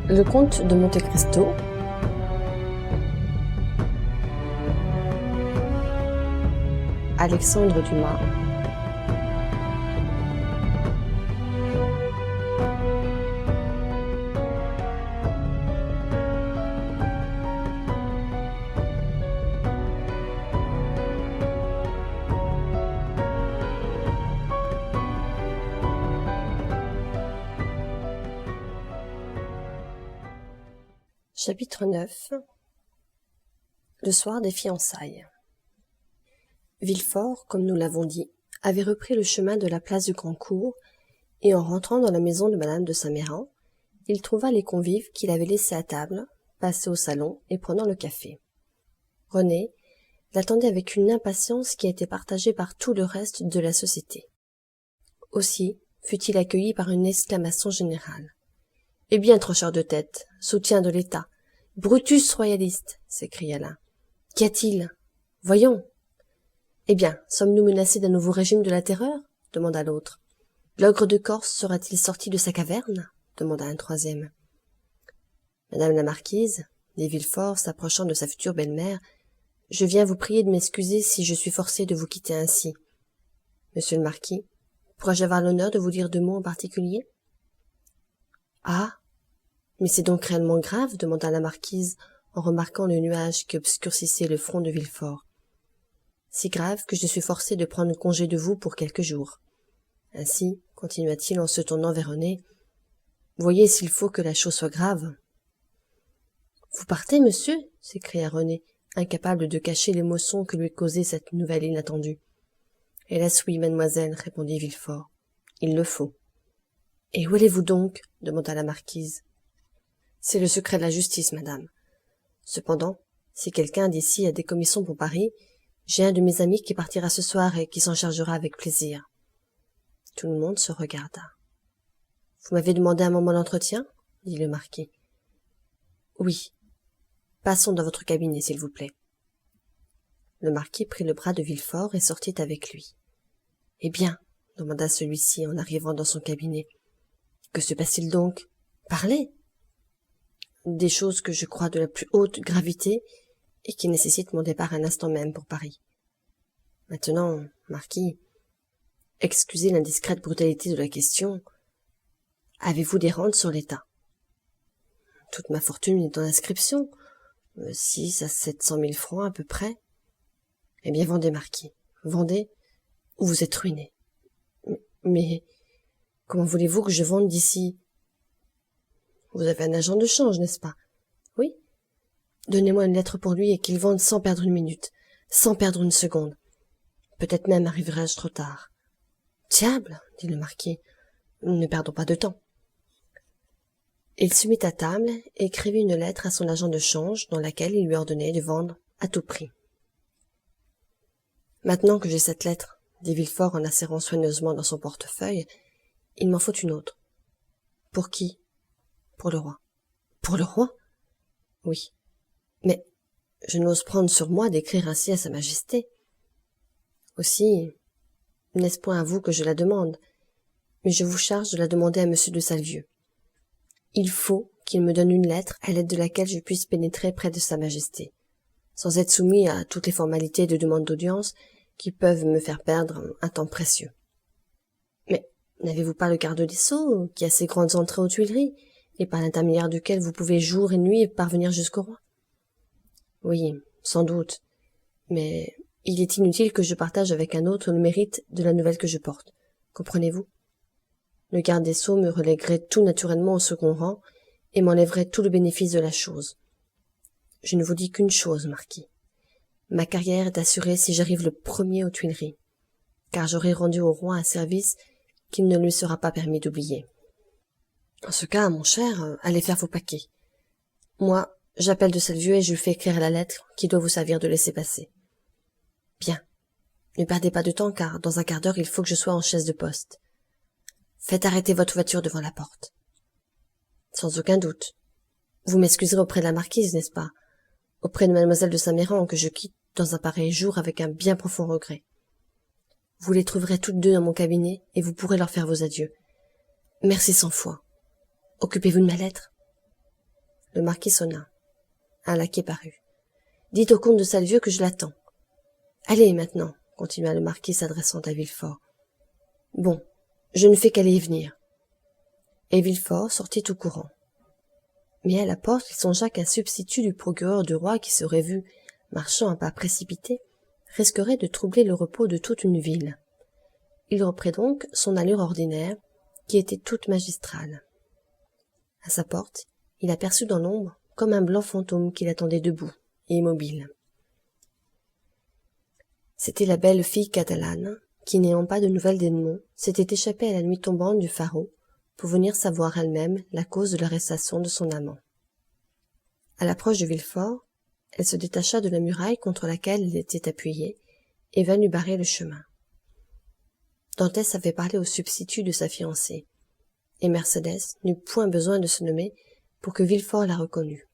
Le comte de Monte Cristo, Alexandre Dumas, Chapitre 9. Le soir des fiançailles. Villefort, comme nous l'avons dit, avait repris le chemin de la place du Grand-Cours, et en rentrant dans la maison de madame de Saint-Méran, il trouva les convives qu'il avait laissés à table, passer au salon et prenant le café. René l'attendait avec une impatience qui était partagée par tout le reste de la société. Aussi fut-il accueilli par une exclamation générale. « Eh bien, trancheur de tête, soutien de l'État, Brutus royaliste !» s'écria l'un. « Qu'y a-t-il ? Voyons !»« Eh bien, sommes-nous menacés d'un nouveau régime de la terreur ?» demanda l'autre. « L'ogre de Corse sera-t-il sorti de sa caverne ?» demanda un troisième. « Madame la marquise, dit Villefort, s'approchant de sa future belle-mère, je viens vous prier de m'excuser si je suis forcé de vous quitter ainsi. Monsieur le marquis, pourrais-je avoir l'honneur de vous dire 2 mots en particulier ?»« Ah, mais c'est donc réellement grave ?» demanda la marquise en remarquant le nuage qui obscurcissait le front de Villefort. « Si grave que je suis forcé de prendre congé de vous pour quelques jours. Ainsi, continua-t-il en se tournant vers René, voyez s'il faut que la chose soit grave. »« Vous partez, monsieur ?» s'écria René, incapable de cacher l'émotion que lui causait cette nouvelle inattendue. « Hélas oui, mademoiselle, répondit Villefort. Il le faut. »« Et où allez-vous donc ?» demanda la marquise. « C'est le secret de la justice, madame. Cependant, si quelqu'un d'ici a des commissions pour Paris, j'ai un de mes amis qui partira ce soir et qui s'en chargera avec plaisir. » Tout le monde se regarda. « Vous m'avez demandé un moment d'entretien ?» dit le marquis. « Oui. Passons dans votre cabinet, s'il vous plaît. » Le marquis prit le bras de Villefort et sortit avec lui. « Eh bien, demanda celui-ci en arrivant dans son cabinet. Que se passe-t-il donc ? Parlez !»« Des choses que je crois de la plus haute gravité et qui nécessitent mon départ à l'instant même pour Paris. Maintenant, marquis, excusez l'indiscrète brutalité de la question. Avez-vous des rentes sur l'État ? Toute ma fortune est en inscription, 6 à 700 000 francs à peu près. Eh bien, vendez, marquis, vendez, ou vous êtes ruiné. Mais comment voulez-vous que je vende d'ici ? Vous avez un agent de change, n'est-ce pas ? Oui. Donnez-moi une lettre pour lui et qu'il vende sans perdre une minute, sans perdre une seconde. Peut-être même arriverai-je trop tard. Diable, dit le marquis, ne perdons pas de temps. Il se mit à table et écrivit une lettre à son agent de change dans laquelle il lui ordonnait de vendre à tout prix. Maintenant que j'ai cette lettre, dit Villefort en la serrant soigneusement dans son portefeuille, il m'en faut une autre. Pour qui ? Pour le roi. Pour le roi ? Oui. Mais je n'ose prendre sur moi d'écrire ainsi à sa majesté. Aussi, n'est-ce point à vous que je la demande, mais je vous charge de la demander à monsieur de Salvieux. Il faut qu'il me donne une lettre à l'aide de laquelle je puisse pénétrer près de sa majesté, sans être soumis à toutes les formalités de demande d'audience qui peuvent me faire perdre un temps précieux. Mais n'avez-vous pas le garde des Sceaux, qui a ses grandes entrées aux Tuileries, et par l'intermédiaire duquel vous pouvez jour et nuit parvenir jusqu'au roi ? Oui, sans doute, mais il est inutile que je partage avec un autre le mérite de la nouvelle que je porte. Comprenez-vous ? Le garde des Sceaux me relèguerait tout naturellement au second rang et m'enlèverait tout le bénéfice de la chose. Je ne vous dis qu'une chose, marquis. Ma carrière est assurée si j'arrive le premier aux Tuileries, car j'aurai rendu au roi un service qu'il ne lui sera pas permis d'oublier. En ce cas, mon cher, allez faire vos paquets. Moi, j'appelle de Salvieux et je lui fais écrire la lettre qui doit vous servir de laissez-passer. Bien. Ne perdez pas de temps, car dans un quart d'heure, il faut que je sois en chaise de poste. Faites arrêter votre voiture devant la porte. Sans aucun doute. Vous m'excuserez auprès de la marquise, n'est-ce pas ? Auprès de mademoiselle de Saint-Méran, que je quitte dans un pareil jour avec un bien profond regret. Vous les trouverez toutes 2 dans mon cabinet, et vous pourrez leur faire vos adieux. Merci 100 fois. Occupez-vous de ma lettre. Le marquis sonna. Un laquais parut. « Dites au comte de Salvieux que je l'attends. »« Allez, maintenant, » continua le marquis s'adressant à Villefort. « Bon, je ne fais qu'aller y venir. » Et Villefort sortit tout courant. Mais à la porte, il songea qu'un substitut du procureur du roi qui serait vu, marchant à pas précipités, risquerait de troubler le repos de toute une ville. Il reprit donc son allure ordinaire, qui était toute magistrale. À sa porte, il aperçut dans l'ombre comme un blanc fantôme qui l'attendait debout et immobile. C'était la belle fille catalane, qui, n'ayant pas de nouvelles d'Edmond, s'était échappée à la nuit tombante du pharaon pour venir savoir elle-même la cause de l'arrestation de son amant. À l'approche de Villefort, elle se détacha de la muraille contre laquelle elle était appuyée et vint lui barrer le chemin. Dantès avait parlé au substitut de sa fiancée, et Mercédès n'eut point besoin de se nommer pour que Villefort la reconnût.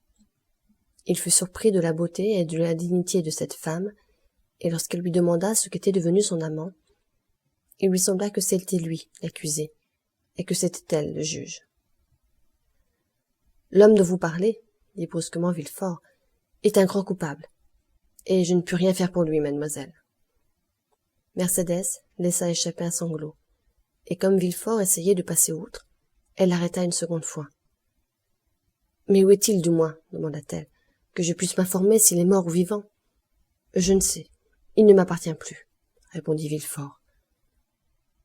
Il fut surpris de la beauté et de la dignité de cette femme, et lorsqu'elle lui demanda ce qu'était devenu son amant, il lui sembla que c'était lui l'accusé, et que c'était elle le juge. « L'homme dont vous parlez, dit brusquement Villefort, est un grand coupable, et je ne puis rien faire pour lui, mademoiselle. » Mercédès laissa échapper un sanglot, et comme Villefort essayait de passer outre, elle l'arrêta une seconde fois. « Mais où est-il, du moins, demanda-t-elle, que je puisse m'informer s'il est mort ou vivant. »« Je ne sais, il ne m'appartient plus, répondit Villefort.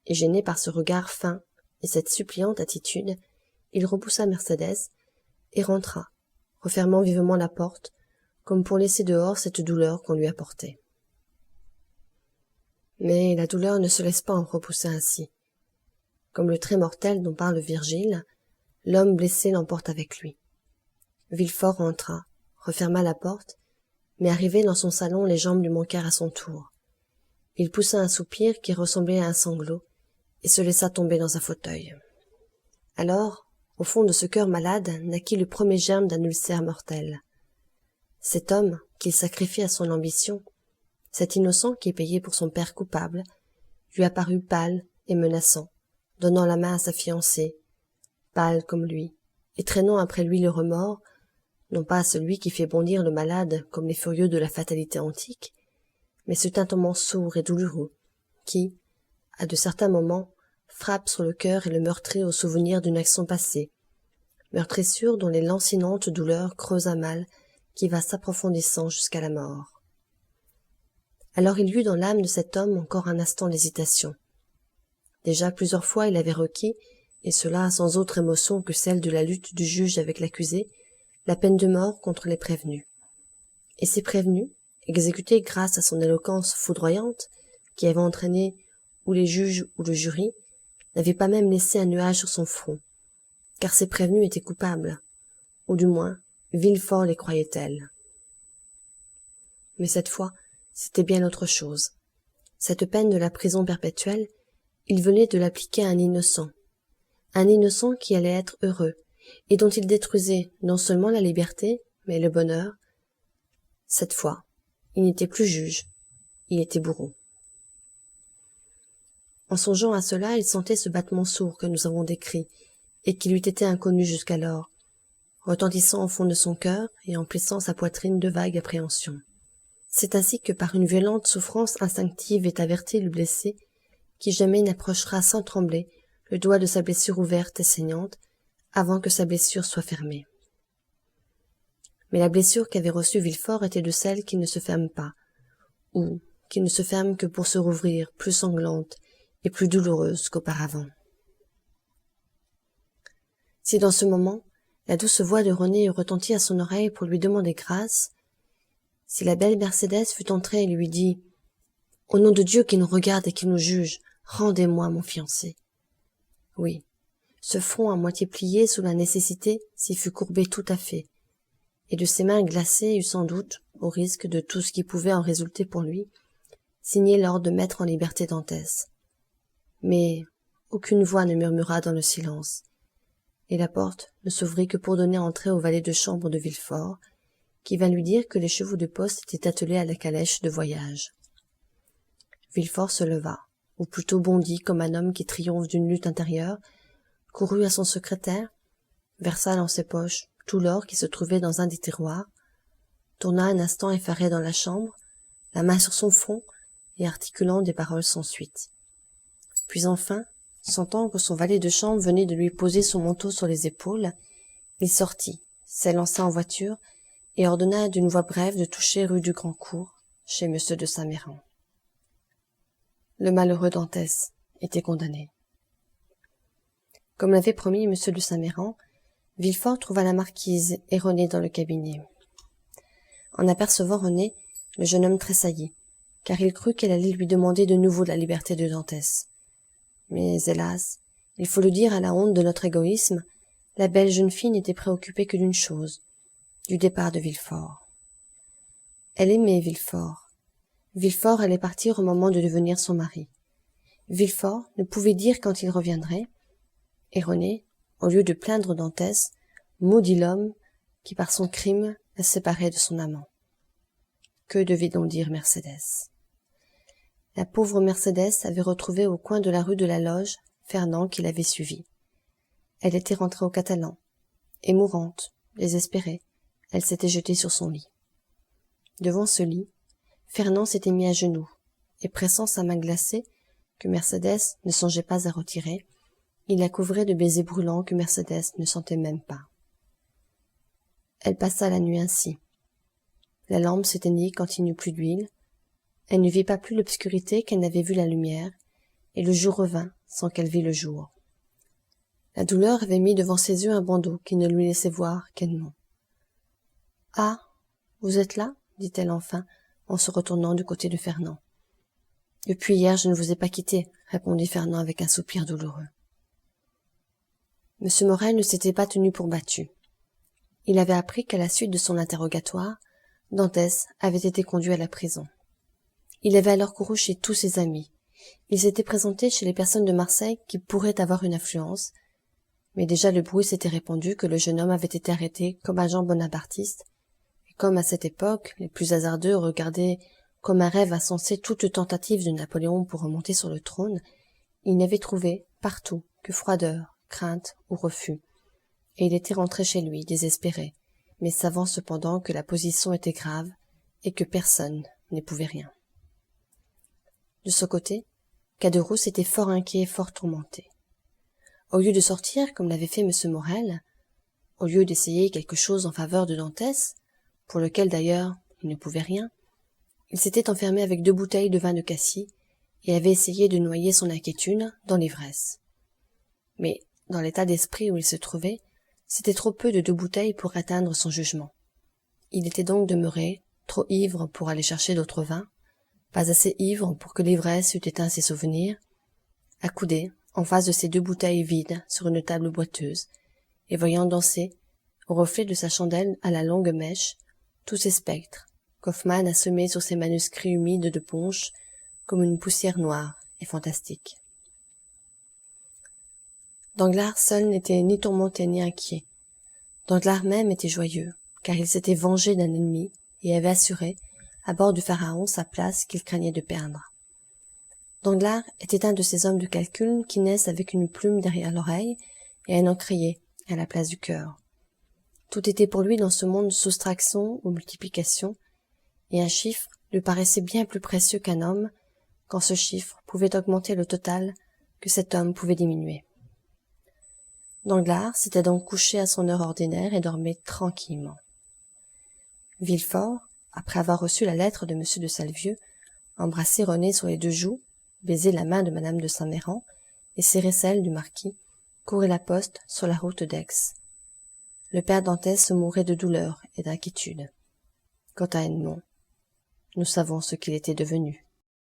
Et gêné par ce regard fin et cette suppliante attitude, il repoussa Mercédès et rentra, refermant vivement la porte, comme pour laisser dehors cette douleur qu'on lui apportait. Mais la douleur ne se laisse pas en repousser ainsi. Comme le trait mortel dont parle Virgile, l'homme blessé l'emporte avec lui. Villefort rentra, referma la porte, mais arrivé dans son salon, les jambes lui manquèrent à son tour. Il poussa un soupir qui ressemblait à un sanglot et se laissa tomber dans un fauteuil. Alors, au fond de ce cœur malade, naquit le premier germe d'un ulcère mortel. Cet homme qu'il sacrifie à son ambition, cet innocent qui est payé pour son père coupable, lui apparut pâle et menaçant, donnant la main à sa fiancée, pâle comme lui, et traînant après lui le remords, non pas celui qui fait bondir le malade comme les furieux de la fatalité antique, mais ce tintement sourd et douloureux qui, à de certains moments, frappe sur le cœur et le meurtrit au souvenir d'une action passée, meurtrissure dont les lancinantes douleurs creusent un mal qui va s'approfondissant jusqu'à la mort. Alors il y eut dans l'âme de cet homme encore un instant d'hésitation. Déjà plusieurs fois il avait requis, et cela sans autre émotion que celle de la lutte du juge avec l'accusé, la peine de mort contre les prévenus. Et ces prévenus, exécutés grâce à son éloquence foudroyante, qui avait entraîné ou les juges ou le jury, n'avaient pas même laissé un nuage sur son front, car ces prévenus étaient coupables, ou du moins Villefort les croyait-elle. Mais cette fois, c'était bien autre chose. Cette peine de la prison perpétuelle, il venait de l'appliquer à un innocent qui allait être heureux, et dont il détruisait non seulement la liberté, mais le bonheur. Cette fois, il n'était plus juge, il était bourreau. En songeant à cela, il sentait ce battement sourd que nous avons décrit, et qui lui était inconnu jusqu'alors, retentissant au fond de son cœur et emplissant sa poitrine de vagues appréhensions. C'est ainsi que par une violente souffrance instinctive est averti le blessé, qui jamais n'approchera sans trembler le doigt de sa blessure ouverte et saignante, avant que sa blessure soit fermée. Mais la blessure qu'avait reçue Villefort était de celles qui ne se ferment pas, ou qui ne se ferment que pour se rouvrir, plus sanglante et plus douloureuse qu'auparavant. Si dans ce moment, la douce voix de René eût retenti à son oreille pour lui demander grâce, si la belle Mercédès fût entrée et lui dit « Au nom de Dieu qui nous regarde et qui nous juge, rendez-moi mon fiancé !» Oui, ce front à moitié plié sous la nécessité s'y fût courbé tout à fait, et de ses mains glacées eût sans doute, au risque de tout ce qui pouvait en résulter pour lui, signé l'ordre de mettre en liberté Dantès. Mais aucune voix ne murmura dans le silence, et la porte ne s'ouvrit que pour donner entrée au valet de chambre de Villefort, qui vint lui dire que les chevaux de poste étaient attelés à la calèche de voyage. Villefort se leva, ou plutôt bondit comme un homme qui triomphe d'une lutte intérieure, courut à son secrétaire, versa dans ses poches tout l'or qui se trouvait dans un des tiroirs, tourna un instant effaré dans la chambre, la main sur son front et articulant des paroles sans suite. Puis enfin, sentant que son valet de chambre venait de lui poser son manteau sur les épaules, il sortit, s'élança en voiture et ordonna d'une voix brève de toucher rue du Grand-Cours, chez M. de Saint-Méran. Le malheureux Dantès était condamné. Comme l'avait promis M. de Saint-Méran, Villefort trouva la marquise et René dans le cabinet. En apercevant René, le jeune homme tressaillit, car il crut qu'elle allait lui demander de nouveau la liberté de Dantès. Mais hélas, il faut le dire à la honte de notre égoïsme, la belle jeune fille n'était préoccupée que d'une chose, du départ de Villefort. Elle aimait Villefort. Villefort allait partir au moment de devenir son mari. Villefort ne pouvait dire quand il reviendrait, et René, au lieu de plaindre Dantès, maudit l'homme qui par son crime la séparait de son amant. Que devait donc dire Mercédès? La pauvre Mercédès avait retrouvé au coin de la rue de la Loge Fernand qui l'avait suivie. Elle était rentrée au Catalan, et mourante, désespérée, elle s'était jetée sur son lit. Devant ce lit, Fernand s'était mis à genoux, et pressant sa main glacée, que Mercédès ne songeait pas à retirer, il la couvrait de baisers brûlants que Mercédès ne sentait même pas. Elle passa la nuit ainsi. La lampe s'éteignit quand il n'y eut plus d'huile, elle ne vit pas plus l'obscurité qu'elle n'avait vu la lumière, et le jour revint sans qu'elle vît le jour. La douleur avait mis devant ses yeux un bandeau qui ne lui laissait voir qu'Edmond. « Ah, vous êtes là ?» dit-elle enfin, en se retournant du côté de Fernand. « Depuis hier, je ne vous ai pas quitté, » répondit Fernand avec un soupir douloureux. M. Morel ne s'était pas tenu pour battu. Il avait appris qu'à la suite de son interrogatoire, Dantès avait été conduit à la prison. Il avait alors couru chez tous ses amis. Il s'était présenté chez les personnes de Marseille qui pourraient avoir une influence, mais déjà le bruit s'était répandu que le jeune homme avait été arrêté comme agent bonapartiste, et comme à cette époque les plus hasardeux regardaient comme un rêve insensé toute tentative de Napoléon pour remonter sur le trône, il n'avait trouvé partout que froideur, crainte ou refus, et il était rentré chez lui désespéré, mais savant cependant que la position était grave et que personne n'y pouvait rien. De ce côté, Caderousse était fort inquiet et fort tourmenté. Au lieu de sortir comme l'avait fait M. Morel, au lieu d'essayer quelque chose en faveur de Dantès, pour lequel d'ailleurs il ne pouvait rien, il s'était enfermé avec 2 bouteilles de vin de cassis et avait essayé de noyer son inquiétude dans l'ivresse. Mais, dans l'état d'esprit où il se trouvait, c'était trop peu de 2 bouteilles pour atteindre son jugement. Il était donc demeuré, trop ivre pour aller chercher d'autres vins, pas assez ivre pour que l'ivresse eût éteint ses souvenirs, accoudé en face de ces 2 bouteilles vides sur une table boiteuse, et voyant danser, au reflet de sa chandelle à la longue mèche, tous ces spectres qu'Hoffmann a semés sur ses manuscrits humides de punch comme une poussière noire et fantastique. Danglars seul n'était ni tourmenté ni inquiet. Danglars même était joyeux, car il s'était vengé d'un ennemi et avait assuré, à bord du Pharaon, sa place qu'il craignait de perdre. Danglars était un de ces hommes de calcul qui naissent avec une plume derrière l'oreille et un encrier à la place du cœur. Tout était pour lui dans ce monde soustraction ou multiplication, et un chiffre lui paraissait bien plus précieux qu'un homme, quand ce chiffre pouvait augmenter le total que cet homme pouvait diminuer. Danglars s'était donc couché à son heure ordinaire et dormait tranquillement. Villefort, après avoir reçu la lettre de M. de Salvieux, embrassé René sur les 2 joues, baisé la main de Mme de Saint-Méran et serré celle du marquis, courait la poste sur la route d'Aix. Le père Dantès se mourait de douleur et d'inquiétude. Quant à Edmond, nous savons ce qu'il était devenu.